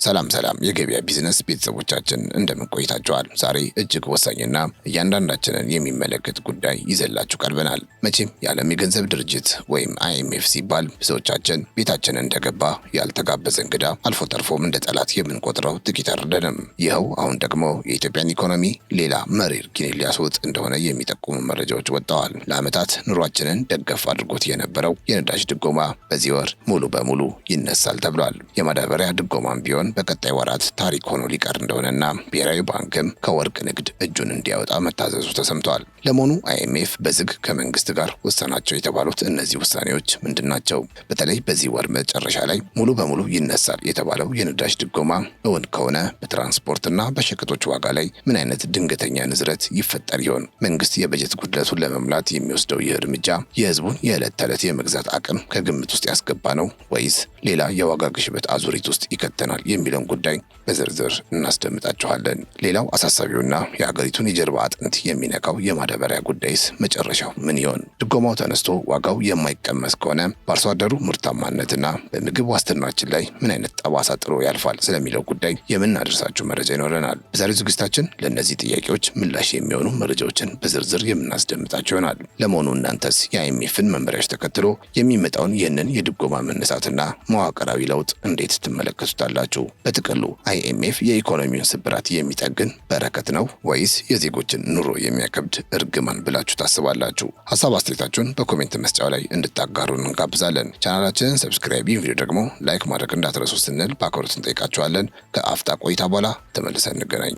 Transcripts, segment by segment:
ሰላም የገበያ ቢዝነስ ቤተሰቦቻችን እንደምን ቆይታችኋል? ዛሬ እጅግ ወሳኝና እያንዳንዳችንን የሚመለከት ጉዳይ ይዘላችሁ ቀርበናል። መቼም የዓለም የገንዘብ ድርጅት ወይም IMF ሲባል ብዙዎቻችን ቤታችንን እንደገባ ያልተጋበዘ እንግዳ አልፎ ተርፎም እንደ ጠላት የምንቆጥረው ጥቂት አይደለንም። ይኸው አሁን ደግሞ የኢትዮጵያን ኢኮኖሚ ሌላ መሪር ኪኒን ሊያስወጥ እንደሆነ የሚጠቁሙ መረጃዎች ወጥተዋል። ለዓመታት ኑሯችንን ደገፍ አድርጎት የነበረው የነዳጅ ድጎማ በዚህ ወር ሙሉ በሙሉ ይነሳል ተብሏል። የማዳበሪያ ድጎማም ቢሆን በቀጣይ ወራት ታሪክ ሆኖ ሊቀር እንደሆነና ብሔራዊ ባንክም ከወርቅ ንግድ እጁን እንዲያወጣ መታዘዙ ተሰምቷል። ለመሆኑ IMF በዝግ ከመንግስት ጋር ወሰናቸው የተባሉት እነዚህ ውሳኔዎች ምንድናቸው? በተለይ በዚህ ወር መጨረሻ ላይ ሙሉ በሙሉ ይነሳል የተባለው የነዳጅ ድጎማ እውን ከሆነ በትራንስፖርትና በሸቀጦች ዋጋ ላይ ምን አይነት ድንገተኛ ንዝረት ይፈጠር ይሆን? መንግስት የበጀት ጉድለቱን ለመምላት የሚወስደው ይህ እርምጃ የህዝቡን የዕለት ተዕለት የመግዛት አቅም ከግምት ውስጥ ያስገባ ነው ወይስ ሌላ የዋጋ ግሽበት አዙሪት ውስጥ ይከተናል የሚለውን ጉዳይ በዝርዝር እናስደምጣችኋለን። ሌላው አሳሳቢውና የሀገሪቱን የጀርባ አጥንት የሚነካው የማዳበሪያ ጉዳይስ መጨረሻው ምን ይሆን? ድጎማው ተነስቶ ዋጋው የማይቀመስ ከሆነ በአርሶ አደሩ ምርታማነትና በምግብ ዋስትናችን ላይ ምን አይነት ጠባሳ ጥሎ ያልፋል ስለሚለው ጉዳይ የምናደርሳችሁ መረጃ ይኖረናል። በዛሬው ዝግጅታችን ለእነዚህ ጥያቄዎች ምላሽ የሚሆኑ መረጃዎችን በዝርዝር የምናስደምጣችሁ ይሆናል። ለመሆኑ እናንተስ የIMFን መመሪያዎች ተከትሎ የሚመጣውን ይህንን የድጎማ መነሳትና መዋቅራዊ ለውጥ እንዴት ትመለከቱታላችሁ? በጥቅሉ IMF የኢኮኖሚውን ስብራት የሚጠግን በረከት ነው ወይስ የዜጎችን ኑሮ የሚያከብድ እርግማን ብላችሁ ታስባላችሁ? ሀሳብ አስተያየታችሁን በኮሜንት መስጫው ላይ እንድታጋሩን እንጋብዛለን። ቻናላችንን ሰብስክራይብ፣ ቪዲዮ ደግሞ ላይክ ማድረግ እንዳትረሱ ስንል በአክብሮት እንጠይቃችኋለን። ከአፍታ ቆይታ በኋላ ተመልሰን እንገናኝ።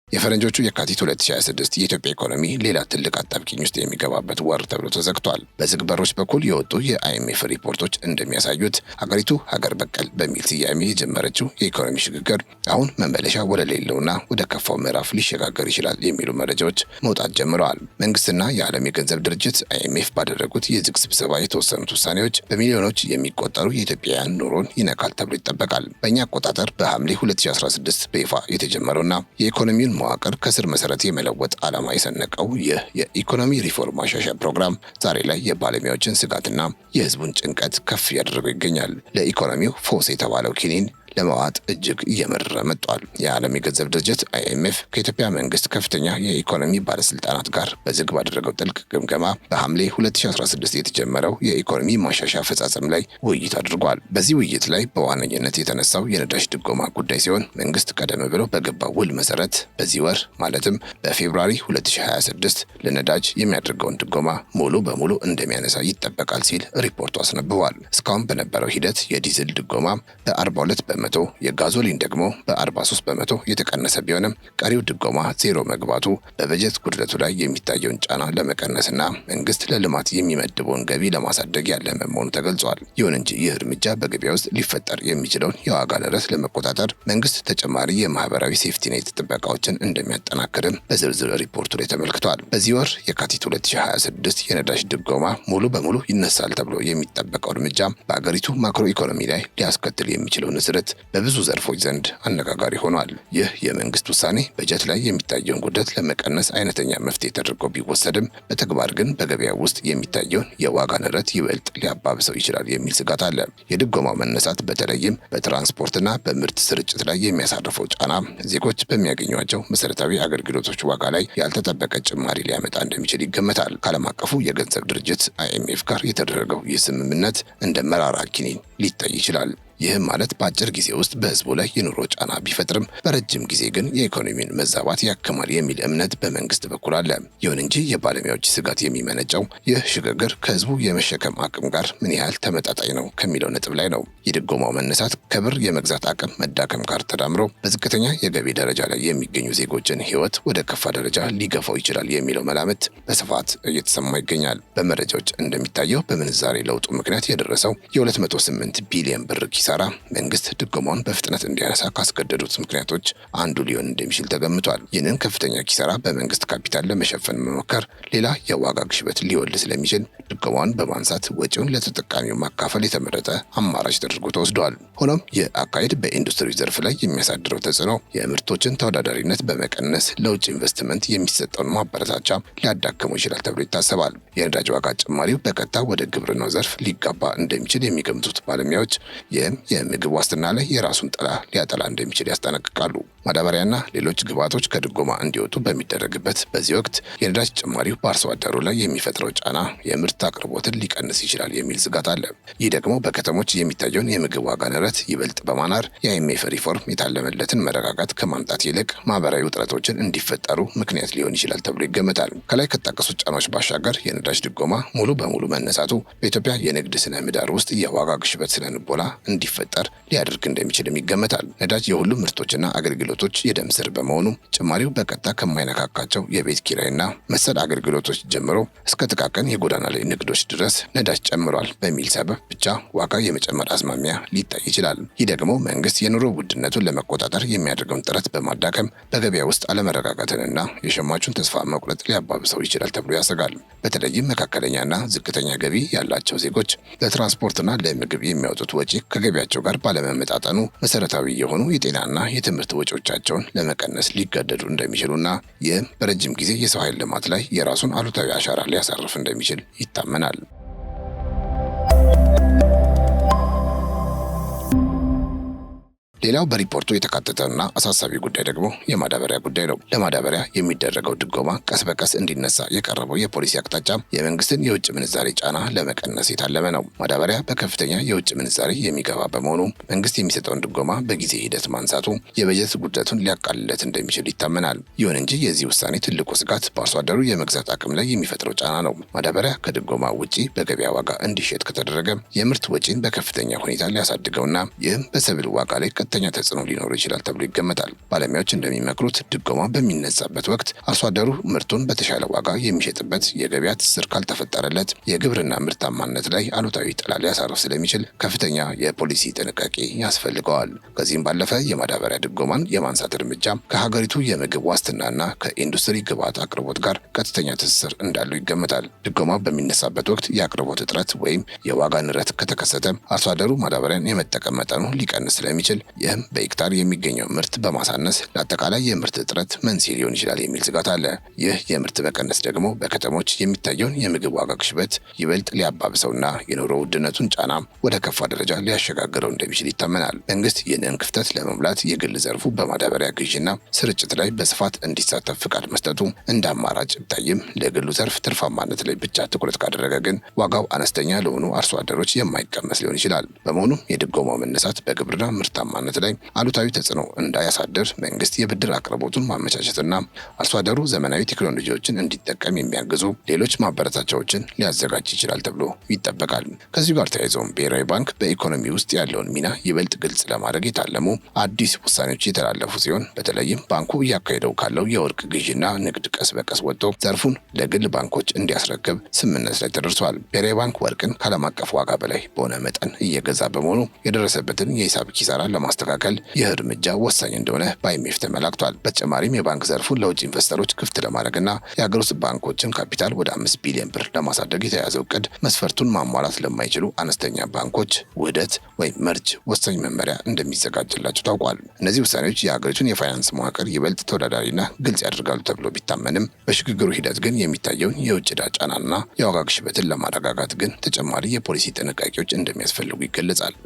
የፈረንጆቹ የካቲት 2026 የኢትዮጵያ ኢኮኖሚ ሌላ ትልቅ አጣብቂኝ ውስጥ የሚገባበት ወር ተብሎ ተዘግቷል። በዝግ በሮች በኩል የወጡ የIMF ሪፖርቶች እንደሚያሳዩት ሀገሪቱ ሀገር በቀል በሚል ስያሜ የጀመረችው የኢኮኖሚ ሽግግር አሁን መመለሻ ወደ ሌለውና ወደ ከፋው ምዕራፍ ሊሸጋገር ይችላል የሚሉ መረጃዎች መውጣት ጀምረዋል። መንግስትና የዓለም የገንዘብ ድርጅት IMF ባደረጉት የዝግ ስብሰባ የተወሰኑት ውሳኔዎች በሚሊዮኖች የሚቆጠሩ የኢትዮጵያውያን ኑሮን ይነካል ተብሎ ይጠበቃል። በእኛ አቆጣጠር በሐምሌ 2016 በይፋ የተጀመረውና የኢኮኖሚውን መዋቅር ከስር መሰረት የመለወጥ ዓላማ የሰነቀው ይህ የኢኮኖሚ ሪፎርም ማሻሻያ ፕሮግራም ዛሬ ላይ የባለሙያዎችን ስጋትና የህዝቡን ጭንቀት ከፍ ያደረገው ይገኛል። ለኢኮኖሚው ፎስ የተባለው ኪኒን ለመዋጥ እጅግ እየመረረ መጥቷል። የዓለም የገንዘብ ድርጅት IMF ከኢትዮጵያ መንግስት ከፍተኛ የኢኮኖሚ ባለስልጣናት ጋር በዝግ ባደረገው ጥልቅ ግምገማ በሐምሌ 2016 የተጀመረው የኢኮኖሚ ማሻሻያ አፈጻጸም ላይ ውይይት አድርጓል። በዚህ ውይይት ላይ በዋነኝነት የተነሳው የነዳጅ ድጎማ ጉዳይ ሲሆን መንግስት ቀደም ብሎ በገባው ውል መሰረት በዚህ ወር ማለትም በፌብሩዋሪ 2026 ለነዳጅ የሚያደርገውን ድጎማ ሙሉ በሙሉ እንደሚያነሳ ይጠበቃል ሲል ሪፖርቱ አስነብቧል። እስካሁን በነበረው ሂደት የዲዝል ድጎማ በ42 በመቶ የጋዞሊን ደግሞ በ43 በመቶ የተቀነሰ ቢሆንም ቀሪው ድጎማ ዜሮ መግባቱ በበጀት ጉድለቱ ላይ የሚታየውን ጫና ለመቀነስና መንግስት ለልማት የሚመድበውን ገቢ ለማሳደግ ያለመ መሆኑ ተገልጿል። ይሁን እንጂ ይህ እርምጃ በገበያ ውስጥ ሊፈጠር የሚችለውን የዋጋ ንረት ለመቆጣጠር መንግስት ተጨማሪ የማህበራዊ ሴፍቲኔት ጥበቃዎችን እንደሚያጠናክርም በዝርዝር ሪፖርቱ ላይ ተመልክቷል። በዚህ ወር የካቲት 2026 የነዳጅ ድጎማ ሙሉ በሙሉ ይነሳል ተብሎ የሚጠበቀው እርምጃ በአገሪቱ ማክሮ ኢኮኖሚ ላይ ሊያስከትል የሚችለው ንዝረት በብዙ ዘርፎች ዘንድ አነጋጋሪ ሆኗል። ይህ የመንግስት ውሳኔ በጀት ላይ የሚታየውን ጉድለት ለመቀነስ አይነተኛ መፍትሄ ተደርጎ ቢወሰድም በተግባር ግን በገበያ ውስጥ የሚታየውን የዋጋ ንረት ይበልጥ ሊያባብሰው ይችላል የሚል ስጋት አለ። የድጎማው መነሳት በተለይም በትራንስፖርትና በምርት ስርጭት ላይ የሚያሳርፈው ጫና ዜጎች በሚያገኟቸው መሰረታዊ አገልግሎቶች ዋጋ ላይ ያልተጠበቀ ጭማሪ ሊያመጣ እንደሚችል ይገመታል። ከዓለም አቀፉ የገንዘብ ድርጅት IMF ጋር የተደረገው ይህ ስምምነት እንደ መራራ ኪኒን ሊታይ ይችላል። ይህም ማለት በአጭር ጊዜ ውስጥ በህዝቡ ላይ የኑሮ ጫና ቢፈጥርም በረጅም ጊዜ ግን የኢኮኖሚን መዛባት ያክማል የሚል እምነት በመንግስት በኩል አለ። ይሁን እንጂ የባለሙያዎች ስጋት የሚመነጨው ይህ ሽግግር ከህዝቡ የመሸከም አቅም ጋር ምን ያህል ተመጣጣኝ ነው ከሚለው ነጥብ ላይ ነው። የድጎማው መነሳት ከብር የመግዛት አቅም መዳከም ጋር ተዳምሮ በዝቅተኛ የገቢ ደረጃ ላይ የሚገኙ ዜጎችን ህይወት ወደ ከፋ ደረጃ ሊገፋው ይችላል የሚለው መላምት በስፋት እየተሰማ ይገኛል። በመረጃዎች እንደሚታየው በምንዛሬ ለውጡ ምክንያት የደረሰው የ208 ቢሊዮን ብር ኪሳራ ኪሳራ መንግስት ድጎማውን በፍጥነት እንዲያነሳ ካስገደዱት ምክንያቶች አንዱ ሊሆን እንደሚችል ተገምቷል። ይህንን ከፍተኛ ኪሳራ በመንግስት ካፒታል ለመሸፈን መሞከር ሌላ የዋጋ ግሽበት ሊወልድ ስለሚችል ድጎማውን በማንሳት ወጪውን ለተጠቃሚው ማካፈል የተመረጠ አማራጭ ተደርጎ ተወስዷል። ሆኖም ይህ አካሄድ በኢንዱስትሪ ዘርፍ ላይ የሚያሳድረው ተጽዕኖ የምርቶችን ተወዳዳሪነት በመቀነስ ለውጭ ኢንቨስትመንት የሚሰጠውን ማበረታቻ ሊያዳክመው ይችላል ተብሎ ይታሰባል። የነዳጅ ዋጋ ጭማሪው በቀጥታ ወደ ግብርናው ዘርፍ ሊጋባ እንደሚችል የሚገምቱት ባለሙያዎች ይህም የምግብ ዋስትና ላይ የራሱን ጥላ ሊያጠላ እንደሚችል ያስጠነቅቃሉ። ማዳበሪያና ሌሎች ግብዓቶች ከድጎማ እንዲወጡ በሚደረግበት በዚህ ወቅት የነዳጅ ጭማሪው በአርሶ አደሩ ላይ የሚፈጥረው ጫና የምርት አቅርቦትን ሊቀንስ ይችላል የሚል ስጋት አለ። ይህ ደግሞ በከተሞች የሚታየውን የምግብ ዋጋ ንረት ይበልጥ በማናር የአይኤምኤፍ ሪፎርም የታለመለትን መረጋጋት ከማምጣት ይልቅ ማህበራዊ ውጥረቶችን እንዲፈጠሩ ምክንያት ሊሆን ይችላል ተብሎ ይገመታል። ከላይ ከጠቀሱት ጫናዎች ባሻገር የነዳጅ ድጎማ ሙሉ በሙሉ መነሳቱ በኢትዮጵያ የንግድ ስነ ምህዳር ውስጥ የዋጋ ግሽበት ስነ ልቦና እንዲፈጠር ሊያደርግ እንደሚችልም ይገመታል። ነዳጅ የሁሉም ምርቶችና አገልግሎቶች የደም ስር በመሆኑ ጭማሪው በቀጥታ ከማይነካካቸው የቤት ኪራይና መሰል አገልግሎቶች ጀምሮ እስከ ጥቃቅን የጎዳና ላይ ንግዶች ድረስ ነዳጅ ጨምሯል በሚል ሰበብ ብቻ ዋጋ የመጨመር አዝማሚያ ሊታይ ይችላል። ይህ ደግሞ መንግስት የኑሮ ውድነቱን ለመቆጣጠር የሚያደርገውን ጥረት በማዳከም በገበያ ውስጥ አለመረጋጋትንና የሸማቹን ተስፋ መቁረጥ ሊያባብሰው ይችላል ተብሎ ያሰጋል። በተለይም መካከለኛና ዝቅተኛ ገቢ ያላቸው ዜጎች ለትራንስፖርትና ለምግብ የሚያወጡት ወጪ ከገቢያቸው ጋር ባለመመጣጠኑ መሰረታዊ የሆኑ የጤናና የትምህርት ወጪዎቻቸውን ለመቀነስ ሊገደዱ እንደሚችሉና ይህም በረጅም ጊዜ የሰው ኃይል ልማት ላይ የራሱን አሉታዊ አሻራ ሊያሳርፍ እንደሚችል ይታመናል። ሌላው በሪፖርቱ የተካተተና አሳሳቢ ጉዳይ ደግሞ የማዳበሪያ ጉዳይ ነው። ለማዳበሪያ የሚደረገው ድጎማ ቀስ በቀስ እንዲነሳ የቀረበው የፖሊሲ አቅጣጫ የመንግስትን የውጭ ምንዛሬ ጫና ለመቀነስ የታለመ ነው። ማዳበሪያ በከፍተኛ የውጭ ምንዛሬ የሚገባ በመሆኑ መንግስት የሚሰጠውን ድጎማ በጊዜ ሂደት ማንሳቱ የበጀት ጉድለቱን ሊያቃልለት እንደሚችል ይታመናል። ይሁን እንጂ የዚህ ውሳኔ ትልቁ ስጋት በአርሶ አደሩ የመግዛት አቅም ላይ የሚፈጥረው ጫና ነው። ማዳበሪያ ከድጎማ ውጪ በገበያ ዋጋ እንዲሸጥ ከተደረገ የምርት ወጪን በከፍተኛ ሁኔታ ሊያሳድገውና ይህም በሰብል ዋጋ ላይ ከፍተኛ ተጽዕኖ ሊኖር ይችላል ተብሎ ይገመታል። ባለሙያዎች እንደሚመክሩት ድጎማ በሚነሳበት ወቅት አርሶ አደሩ ምርቱን በተሻለ ዋጋ የሚሸጥበት የገበያ ትስስር ካልተፈጠረለት የግብርና ምርታማነት ላይ አሉታዊ ጥላ ሊያሳርፍ ስለሚችል ከፍተኛ የፖሊሲ ጥንቃቄ ያስፈልገዋል። ከዚህም ባለፈ የማዳበሪያ ድጎማን የማንሳት እርምጃ ከሀገሪቱ የምግብ ዋስትናና ከኢንዱስትሪ ግብዓት አቅርቦት ጋር ቀጥተኛ ትስስር እንዳለው ይገመታል። ድጎማ በሚነሳበት ወቅት የአቅርቦት እጥረት ወይም የዋጋ ንረት ከተከሰተ አርሶ አደሩ ማዳበሪያን የመጠቀም መጠኑ ሊቀንስ ስለሚችል ይህም በሄክታር የሚገኘው ምርት በማሳነስ ለአጠቃላይ የምርት እጥረት መንስኤ ሊሆን ይችላል የሚል ስጋት አለ። ይህ የምርት መቀነስ ደግሞ በከተሞች የሚታየውን የምግብ ዋጋ ግሽበት ይበልጥ ሊያባብሰውና የኑሮ ውድነቱን ጫና ወደ ከፋ ደረጃ ሊያሸጋግረው እንደሚችል ይታመናል። መንግስት ይህንን ክፍተት ለመሙላት የግል ዘርፉ በማዳበሪያ ግዥና ስርጭት ላይ በስፋት እንዲሳተፍ ፍቃድ መስጠቱ እንደ አማራጭ ቢታይም ለግሉ ዘርፍ ትርፋማነት ላይ ብቻ ትኩረት ካደረገ ግን ዋጋው አነስተኛ ለሆኑ አርሶ አደሮች የማይቀመስ ሊሆን ይችላል። በመሆኑም የድጎማው መነሳት በግብርና ምርታማነት ላይ አሉታዊ ተጽዕኖ እንዳያሳድር መንግስት የብድር አቅርቦቱን ማመቻቸትና አርሶ አደሩ ዘመናዊ ቴክኖሎጂዎችን እንዲጠቀም የሚያግዙ ሌሎች ማበረታቻዎችን ሊያዘጋጅ ይችላል ተብሎ ይጠበቃል። ከዚሁ ጋር ተያይዘውም ብሔራዊ ባንክ በኢኮኖሚ ውስጥ ያለውን ሚና ይበልጥ ግልጽ ለማድረግ የታለሙ አዲስ ውሳኔዎች የተላለፉ ሲሆን በተለይም ባንኩ እያካሄደው ካለው የወርቅ ግዥና ንግድ ቀስ በቀስ ወጥቶ ዘርፉን ለግል ባንኮች እንዲያስረክብ ስምምነት ላይ ተደርሷል። ብሔራዊ ባንክ ወርቅን ከዓለም አቀፍ ዋጋ በላይ በሆነ መጠን እየገዛ በመሆኑ የደረሰበትን የሂሳብ ኪሳራ ለማስተካከል ይህ እርምጃ ወሳኝ እንደሆነ በአይኤምኤፍ ተመላክቷል። በተጨማሪም የባንክ ዘርፉን ለውጭ ኢንቨስተሮች ክፍት ለማድረግና የሀገር ውስጥ ባንኮችን ካፒታል ወደ 5 ቢሊዮን ብር ለማሳደግ የተያዘው እቅድ መስፈርቱን ማሟላት ለማይችሉ አነስተኛ ባንኮች ውህደት ወይም መርጅ ወሳኝ መመሪያ እንደሚዘጋጅላቸው ታውቋል። እነዚህ ውሳኔዎች የሀገሪቱን የፋይናንስ መዋቅር ይበልጥ ተወዳዳሪና ግልጽ ያደርጋሉ ተብሎ ቢታመንም በሽግግሩ ሂደት ግን የሚታየውን የውጭ ዕዳ ጫናና የዋጋ ግሽበትን ለማረጋጋት ግን ተጨማሪ የፖሊሲ ጥንቃቄዎች እንደሚያስፈልጉ ይገለጻል።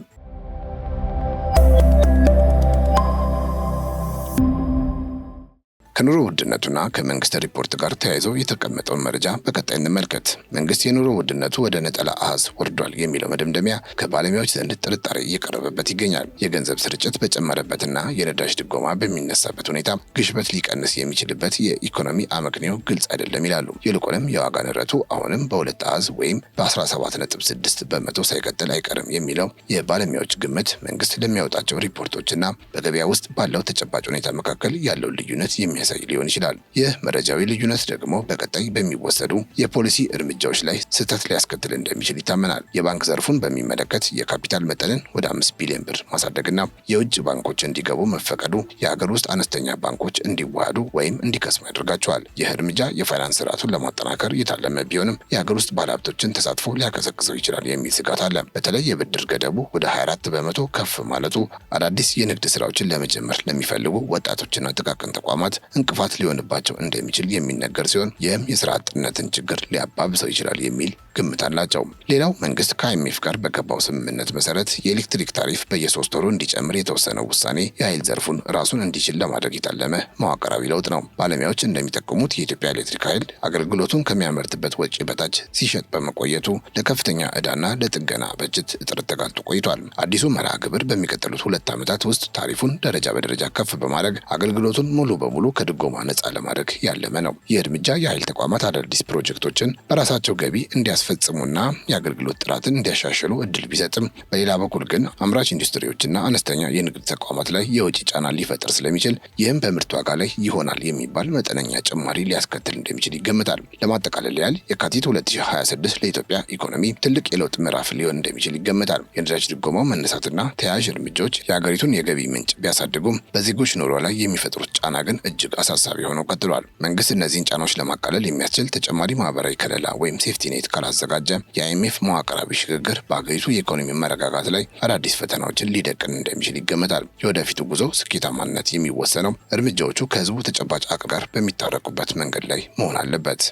ከኑሮ ውድነቱና ከመንግስት ሪፖርት ጋር ተያይዞ የተቀመጠውን መረጃ በቀጣይ እንመልከት። መንግስት የኑሮ ውድነቱ ወደ ነጠላ አሃዝ ወርዷል የሚለው መደምደሚያ ከባለሙያዎች ዘንድ ጥርጣሬ እየቀረበበት ይገኛል። የገንዘብ ስርጭት በጨመረበትና የነዳጅ ድጎማ በሚነሳበት ሁኔታ ግሽበት ሊቀንስ የሚችልበት የኢኮኖሚ አመክንዮ ግልጽ አይደለም ይላሉ። ይልቁንም የዋጋ ንረቱ አሁንም በሁለት አሃዝ ወይም በ17.6 በመቶ ሳይቀጥል አይቀርም የሚለው የባለሙያዎች ግምት መንግስት ለሚያወጣቸው ሪፖርቶችና በገበያ ውስጥ ባለው ተጨባጭ ሁኔታ መካከል ያለውን ልዩነት የሚያሳይ ሊሆን ይችላል። ይህ መረጃዊ ልዩነት ደግሞ በቀጣይ በሚወሰዱ የፖሊሲ እርምጃዎች ላይ ስህተት ሊያስከትል እንደሚችል ይታመናል። የባንክ ዘርፉን በሚመለከት የካፒታል መጠንን ወደ 5 ቢሊዮን ብር ማሳደግና የውጭ ባንኮች እንዲገቡ መፈቀዱ የሀገር ውስጥ አነስተኛ ባንኮች እንዲዋሃዱ ወይም እንዲከስሙ ያደርጋቸዋል። ይህ እርምጃ የፋይናንስ ስርዓቱን ለማጠናከር የታለመ ቢሆንም የሀገር ውስጥ ባለሀብቶችን ተሳትፎ ሊያቀዘቅዘው ይችላል የሚል ስጋት አለ። በተለይ የብድር ገደቡ ወደ 24 በመቶ ከፍ ማለቱ አዳዲስ የንግድ ስራዎችን ለመጀመር ለሚፈልጉ ወጣቶችና ጥቃቅን ተቋማት እንቅፋት ሊሆንባቸው እንደሚችል የሚነገር ሲሆን ይህም የስራ አጥነትን ችግር ሊያባብሰው ይችላል የሚል ግምት አላቸው። ሌላው መንግስት ከአይኤምኤፍ ጋር በገባው ስምምነት መሰረት የኤሌክትሪክ ታሪፍ በየ3 ወሩ እንዲጨምር የተወሰነው ውሳኔ የኃይል ዘርፉን ራሱን እንዲችል ለማድረግ የታለመ መዋቅራዊ ለውጥ ነው። ባለሙያዎች እንደሚጠቁሙት የኢትዮጵያ ኤሌክትሪክ ኃይል አገልግሎቱን ከሚያመርትበት ወጪ በታች ሲሸጥ በመቆየቱ ለከፍተኛ ዕዳና ለጥገና በጀት እጥረት ተጋልጦ ቆይቷል። አዲሱ መርሃ ግብር በሚቀጥሉት 2 ዓመታት ውስጥ ታሪፉን ደረጃ በደረጃ ከፍ በማድረግ አገልግሎቱን ሙሉ በሙሉ ከድጎማ ነፃ ለማድረግ ያለመ ነው። ይህ እርምጃ የኃይል ተቋማት አዳዲስ ፕሮጀክቶችን በራሳቸው ገቢ እንዲያስፈጽሙና የአገልግሎት ጥራትን እንዲያሻሽሉ እድል ቢሰጥም በሌላ በኩል ግን አምራች ኢንዱስትሪዎችና አነስተኛ የንግድ ተቋማት ላይ የወጪ ጫና ሊፈጥር ስለሚችል ይህም በምርት ዋጋ ላይ ይሆናል የሚባል መጠነኛ ጭማሪ ሊያስከትል እንደሚችል ይገመታል። ለማጠቃለል ያህል የካቲት 2026 ለኢትዮጵያ ኢኮኖሚ ትልቅ የለውጥ ምዕራፍ ሊሆን እንደሚችል ይገመታል። የነዳጅ ድጎማው መነሳትና ተያያዥ እርምጃዎች የሀገሪቱን የገቢ ምንጭ ቢያሳድጉም በዜጎች ኑሮ ላይ የሚፈጥሩት ጫና ግን እጅግ አሳሳቢ ሆነው ቀጥሏል። መንግስት እነዚህን ጫናዎች ለማቃለል የሚያስችል ተጨማሪ ማህበራዊ ከለላ ወይም ሴፍቲኔት ካላዘጋጀ የአይኤምኤፍ መዋቅራዊ ሽግግር በሀገሪቱ የኢኮኖሚ መረጋጋት ላይ አዳዲስ ፈተናዎችን ሊደቅን እንደሚችል ይገመታል። የወደፊቱ ጉዞ ስኬታማነት የሚወሰነው እርምጃዎቹ ከህዝቡ ተጨባጭ አቅም ጋር በሚታረቁበት መንገድ ላይ መሆን አለበት።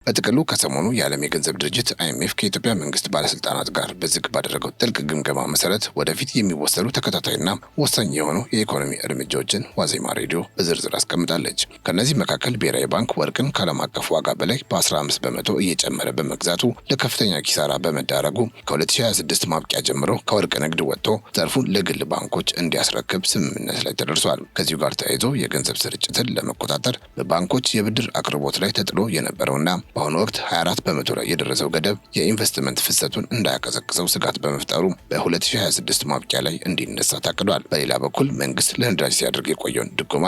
በጥቅሉ ከሰሞኑ የዓለም የገንዘብ ድርጅት አይኤምኤፍ ከኢትዮጵያ መንግስት ባለስልጣናት ጋር በዝግ ባደረገው ጥልቅ ግምገማ መሰረት ወደፊት የሚወሰዱ ተከታታይና ወሳኝ የሆኑ የኢኮኖሚ እርምጃዎችን ዋዜማ ሬዲዮ በዝርዝር አስቀምጣለች። ከእነዚህ መካከል ብሔራዊ ባንክ ወርቅን ከዓለም አቀፍ ዋጋ በላይ በ15 በመቶ እየጨመረ በመግዛቱ ለከፍተኛ ኪሳራ በመዳረጉ ከ2026 ማብቂያ ጀምሮ ከወርቅ ንግድ ወጥቶ ዘርፉን ለግል ባንኮች እንዲያስረክብ ስምምነት ላይ ተደርሷል። ከዚሁ ጋር ተያይዞ የገንዘብ ስርጭትን ለመቆጣጠር በባንኮች የብድር አቅርቦት ላይ ተጥሎ የነበረውና በአሁኑ ወቅት 24 በመቶ ላይ የደረሰው ገደብ የኢንቨስትመንት ፍሰቱን እንዳያቀዘቅዘው ስጋት በመፍጠሩ በ2026 ማብቂያ ላይ እንዲነሳ ታቅዷል። በሌላ በኩል መንግስት ለነዳጅ ሲያደርግ የቆየውን ድጎማ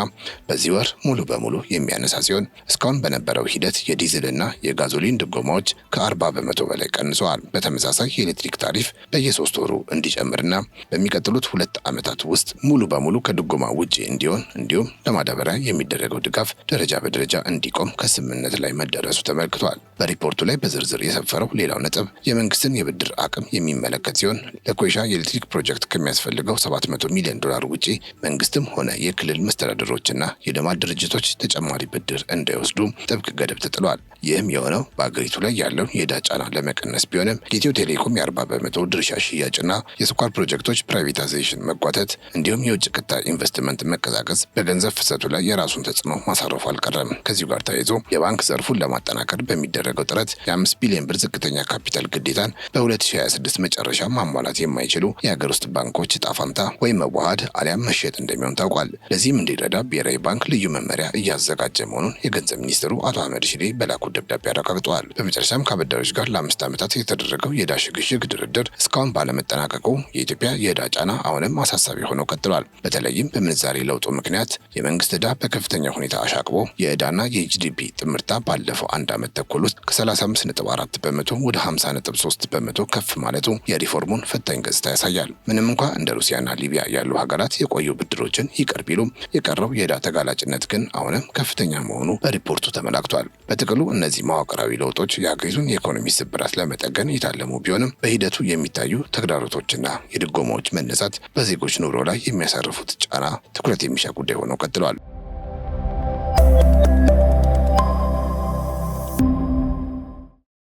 በዚህ ወር ሙሉ በሙሉ የሚያነሳ ሲሆን እስካሁን በነበረው ሂደት የዲዝልና የጋዞሊን ድጎማዎች ከ40 በመቶ በላይ ቀንሰዋል። በተመሳሳይ የኤሌክትሪክ ታሪፍ በየ3 ወሩ እንዲጨምርና በሚቀጥሉት 2 ዓመታት ውስጥ ሙሉ በሙሉ ከድጎማ ውጪ እንዲሆን እንዲሁም ለማዳበሪያ የሚደረገው ድጋፍ ደረጃ በደረጃ እንዲቆም ከስምምነት ላይ መደረሱ ተመልክቷል። በሪፖርቱ ላይ በዝርዝር የሰፈረው ሌላው ነጥብ የመንግስትን የብድር አቅም የሚመለከት ሲሆን ለኮይሻ የኤሌክትሪክ ፕሮጀክት ከሚያስፈልገው $700 ሚሊዮን ውጪ መንግስትም ሆነ የክልል መስተዳድሮችና የልማት ድርጅቶች ተጨማሪ ብድር እንዳይወስዱ ጥብቅ ገደብ ተጥሏል። ይህም የሆነው በአገሪቱ ላይ ያለውን የዕዳ ጫና ለመቀነስ ቢሆንም የኢትዮ ቴሌኮም የ40 በመቶ ድርሻ ሽያጭና የስኳር ፕሮጀክቶች ፕራይቬታይዜሽን መጓተት እንዲሁም የውጭ ቀጥታ ኢንቨስትመንት መቀዛቀዝ በገንዘብ ፍሰቱ ላይ የራሱን ተጽዕኖ ማሳረፉ አልቀረም። ከዚሁ ጋር ተያይዞ የባንክ ዘርፉን ለማጠናከር በሚደረገው ጥረት የ5 ቢሊዮን ብር ዝቅተኛ ካፒታል ግዴታን በ2026 መጨረሻ ማሟላት የማይችሉ የሀገር ውስጥ ባንኮች ዕጣ ፈንታ ወይም መዋሃድ አሊያም መሸጥ እንደሚሆን ታውቋል። ለዚህም እንዲረዳ ብሔራዊ ባንክ ልዩ መመሪያ እያዘጋጀ መሆኑን የገንዘብ ሚኒስትሩ አቶ አህመድ ሺዴ በላኩት ደብዳቤ አረጋግጠዋል። በመጨረሻም ከአበዳሪዎች ጋር ለ5 ዓመታት የተደረገው የዕዳ ሽግሽግ ድርድር እስካሁን ባለመጠናቀቁ የኢትዮጵያ የዕዳ ጫና አሁንም አሳሳቢ ሆነው ቀጥሏል። በተለይም በምንዛሬ ለውጡ ምክንያት የመንግስት ዕዳ በከፍተኛ ሁኔታ አሻቅቦ የዕዳና የጂዲፒ ጥምርታ ባለፈው 1 ዓመት ተኩል ውስጥ ከ35.4 በመቶ ወደ 50.3 በመቶ ከፍ ማለቱ የሪፎርሙን ፈታኝ ገጽታ ያሳያል። ምንም እንኳ እንደ ሩሲያና ሊቢያ ያሉ ሀገራት የቆዩ ብድሮችን ይቅር ቢሉም የቀረው የዕዳ ተጋላጭነት ግን አሁንም ከፍተኛ መሆኑ በሪፖርቱ ተመላክቷል። በጥቅሉ እነዚህ መዋቅራዊ ለውጦች የሀገሪቱን የኢኮኖሚ ስብራት ለመጠገን የታለሙ ቢሆንም በሂደቱ የሚታዩ ተግዳሮቶችና የድጎማዎች መነሳት በዜጎች ኑሮ ላይ የሚያሳርፉት ጫና ትኩረት የሚሻ ጉዳይ ሆነው ቀጥለዋል።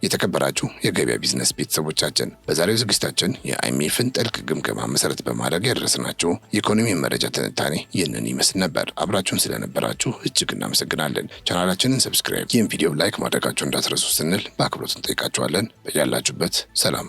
የተከበራችሁ የገበያ ቢዝነስ ቤተሰቦቻችን በዛሬው ዝግጅታችን የአይኤምኤፍን ጥልቅ ግምገማ መሰረት በማድረግ ያደረስናችሁ የኢኮኖሚ መረጃ ትንታኔ ይህንን ይመስል ነበር። አብራችሁን ስለነበራችሁ እጅግ እናመሰግናለን። ቻናላችንን ሰብስክራይብ፣ ይህን ቪዲዮ ላይክ ማድረጋችሁ እንዳትረሱ ስንል በአክብሮት እንጠይቃችኋለን። በያላችሁበት ሰላም